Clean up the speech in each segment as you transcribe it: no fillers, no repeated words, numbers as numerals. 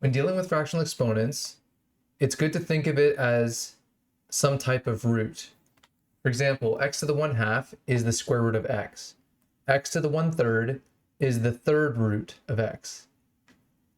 When dealing with fractional exponents, it's good to think of it as some type of root. For example, x to the 1/2 is the square root of x. X to the 1/3 is the third root of x.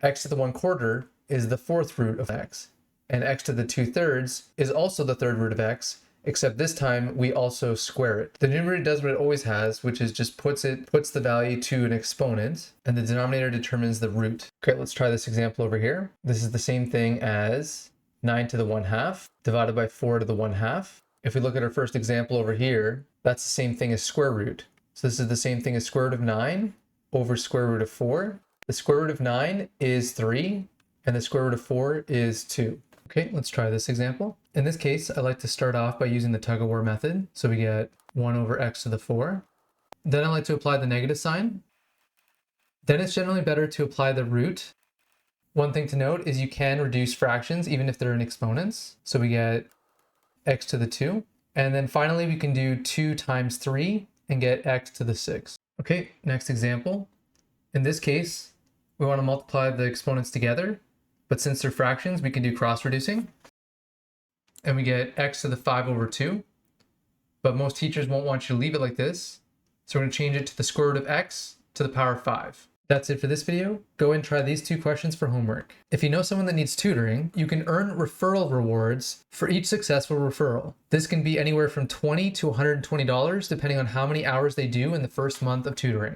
X to the 1/4 is the fourth root of x. And x to the 2/3 is also the third root of x, except this time we also square it. The numerator does what it always has, which is just puts the value to an exponent, and the denominator determines the root. Okay, let's try this example over here. This is the same thing as 9 to the 1/2 divided by 4 to the 1/2. If we look at our first example over here, that's the same thing as square root. So this is the same thing as square root of 9 over square root of 4. The square root of 9 is 3, and the square root of 4 is 2. Okay, let's try this example. In this case, I like to start off by using the tug-of-war method. So we get 1 over x to the 4. Then I like to apply the negative sign. Then it's generally better to apply the root. One thing to note is you can reduce fractions even if they're in exponents. So we get x to the 2. And then finally we can do 2 times 3 and get x to the 6. Okay, next example. In this case, we want to multiply the exponents together. But since they're fractions, we can do cross-reducing. And we get x to the 5 over 2. But most teachers won't want you to leave it like this. So we're going to change it to the square root of x to the power of 5. That's it for this video. Go and try these 2 questions for homework. If you know someone that needs tutoring, you can earn referral rewards for each successful referral. This can be anywhere from $20 to $120 depending on how many hours they do in the first month of tutoring.